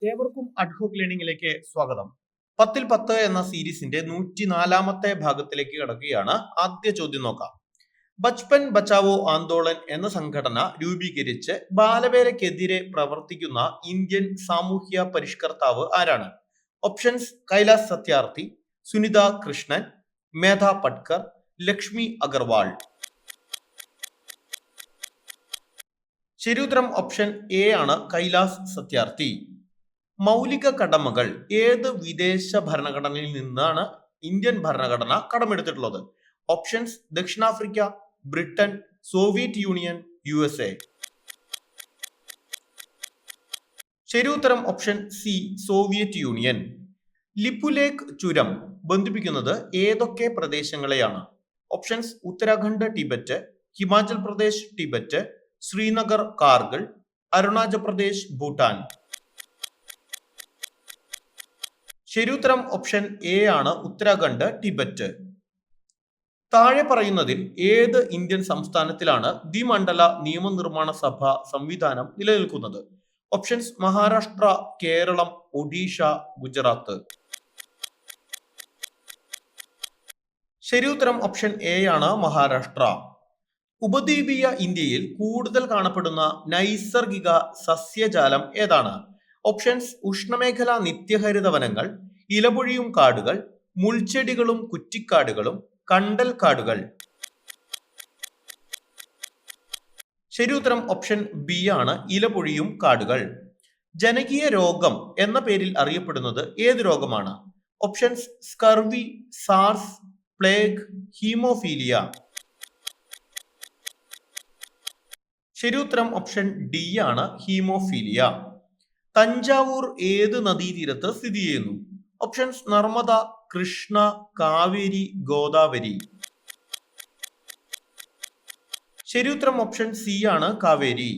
ഏവർക്കും അഡ്ഹോക്ക് ലേണിംഗിലേക്ക് സ്വാഗതം. 10ൽ 10 എന്ന സീരീസിന്റെ 104ാമത്തെ ഭാഗത്തിലേക്ക് കടക്കുകയാണ്. ആദ്യ ചോദ്യം നോക്കാം. ബച്പൻ ബച്ചാവോ ആന്തോളൻ എന്ന സംഘടന രൂപീകരിച്ച് ബാലവേലയ്ക്കെതിരെ പ്രവർത്തിക്കുന്ന ഇന്ത്യൻ സാമൂഹ്യ പരിഷ്കർത്താവ് ആരാണ്? ഓപ്ഷൻസ്: കൈലാസ് സത്യാർത്ഥി, സുനിത കൃഷ്ണൻ, മേധ പട്കർ, ലക്ഷ്മി അഗർവാൾ. ശരിയുത്തരം ഓപ്ഷൻ എ ആണ്, കൈലാസ് സത്യാർത്ഥി. മൗലിക കടമകൾ ഏത് വിദേശ ഭരണഘടനയിൽ നിന്നാണ് ഇന്ത്യൻ ഭരണഘടന കടമെടുത്തിട്ടുള്ളത്? ഓപ്ഷൻസ്: ദക്ഷിണാഫ്രിക്ക, ബ്രിട്ടൻ, സോവിയറ്റ് യൂണിയൻ, USA. ശരിയുത്തരം option C, Soviet Union. Lipulekh ചുരം ബന്ധിപ്പിക്കുന്നത് ഏതൊക്കെ പ്രദേശങ്ങളെയാണ്? Options: Uttarakhand Tibet, Himachal Pradesh Tibet, Srinagar Kargil, Arunachal Pradesh Bhutan. ശരിയുത്തരം ഓപ്ഷൻ എ ആണ്, ഉത്തരാഖണ്ഡ് ടിബറ്റ്. താഴെ പറയുന്നതിൽ ഏത് ഇന്ത്യൻ സംസ്ഥാനത്തിലാണ് ദ്വിമണ്ഡല നിയമനിർമ്മാണ സഭ സംവിധാനം നിലനിൽക്കുന്നത്? ഓപ്ഷൻസ്: മഹാരാഷ്ട്ര, കേരളം, ഒഡീഷ, ഗുജറാത്ത്. ശരിയുത്തരം ഓപ്ഷൻ എ ആണ്, മഹാരാഷ്ട്ര. ഉപദ്വീപീയ ഇന്ത്യയിൽ കൂടുതൽ കാണപ്പെടുന്ന നൈസർഗിക സസ്യജാലം ഏതാണ്? ഓപ്ഷൻസ്: ഉഷ്ണമേഖലാ നിത്യഹരിത വനങ്ങൾ, ഇലപൊഴിയും കാടുകൾ, മുൾച്ചെടികളും കുറ്റിക്കാടുകളും, കണ്ടൽ കാടുകൾ. ശരിയുത്തരം ഓപ്ഷൻ ബി ആണ്, ഇലപൊഴിയും കാടുകൾ. ജനകീയ രോഗം എന്ന പേരിൽ അറിയപ്പെടുന്നത് ഏത് രോഗമാണ്? Options: scurvy, SARS, plague, haemophilia. ശരിയുത്തരം ഓപ്ഷൻ ഡി ആണ്, ഹീമോഫീലിയ. തഞ്ചാവൂർ ഏത് നദീതീരത്ത് സ്ഥിതി ചെയ്യുന്നു? ഓപ്ഷൻസ്: നർമ്മദ, കൃഷ്ണ, കാവേരി, ഗോദാവരി. ശരിയുത്തരം ഓപ്ഷൻ സി ആണ്, കാവേരി.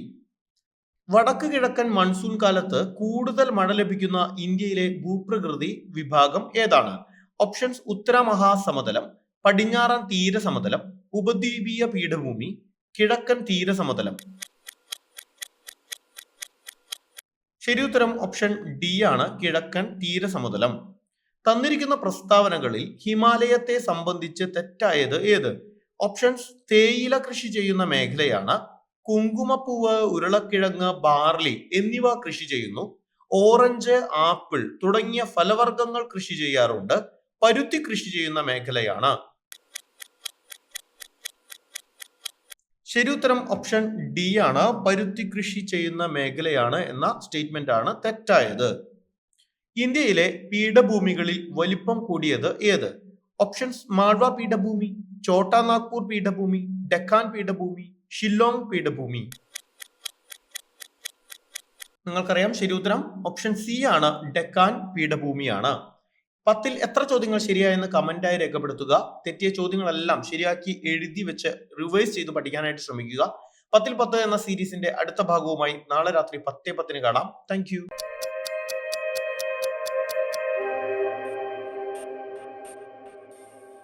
വടക്ക് കിഴക്കൻ മൺസൂൺ കാലത്ത് കൂടുതൽ മഴ ലഭിക്കുന്ന ഇന്ത്യയിലെ ഭൂപ്രകൃതി വിഭാഗം ഏതാണ്? ഓപ്ഷൻസ്: ഉത്തര മഹാസമതലം, പടിഞ്ഞാറൻ തീരസമതലം, ഉപദ്വീപീയ പീഠഭൂമി, കിഴക്കൻ തീരസമതലം. ശരിയുത്തരം ഓപ്ഷൻ ഡി ആണ്, കിഴക്കൻ തീരസമതലം. തന്നിരിക്കുന്ന പ്രസ്താവനകളിൽ ഹിമാലയത്തെ സംബന്ധിച്ച് തെറ്റായത് ഏത്? ഓപ്ഷൻസ്: തേയില കൃഷി ചെയ്യുന്ന മേഖലയാണ്, കുങ്കുമപ്പൂവ്, ഉരുളക്കിഴങ്ങ്, ബാർലി എന്നിവ കൃഷി ചെയ്യുന്നു, ഓറഞ്ച്, ആപ്പിൾ തുടങ്ങിയ ഫലവർഗ്ഗങ്ങൾ കൃഷി ചെയ്യാറുണ്ട്, പരുത്തി കൃഷി ചെയ്യുന്ന മേഖലയാണ്. ശരിയുത്തരം ഓപ്ഷൻ ഡി ആണ്, പരുത്തി കൃഷി ചെയ്യുന്ന മേഖലയാണ് എന്ന സ്റ്റേറ്റ്മെന്റ് ആണ് തെറ്റായത്. ഇന്ത്യയിലെ പീഠഭൂമികളിൽ വലിപ്പം കൂടിയത് ഏത്? ഓപ്ഷൻസ്: മാൾവ പീഠഭൂമി, ഛോട്ടാ നാഗ്പൂർ പീഠഭൂമി, ഡെക്കാൻ പീഠഭൂമി, ഷില്ലോങ് പീഠഭൂമി. നിങ്ങൾക്കറിയാം, ശരിയുത്തരം ഓപ്ഷൻ സി ആണ്, ഡെക്കാൻ പീഠഭൂമിയാണ്. 10ൽ എത്ര ചോദ്യങ്ങൾ ശരിയായെന്ന് കമന്റായി രേഖപ്പെടുത്തുക. തെറ്റിയ ചോദ്യങ്ങളെല്ലാം ശരിയാക്കി എഴുതി വെച്ച് റിവൈസ് ചെയ്ത് പഠിക്കാനായിട്ട് ശ്രമിക്കുക. 10ൽ 10 എന്ന സീരീസിന്റെ അടുത്ത ഭാഗവുമായി നാളെ രാത്രി 10:10 കാണാം. താങ്ക്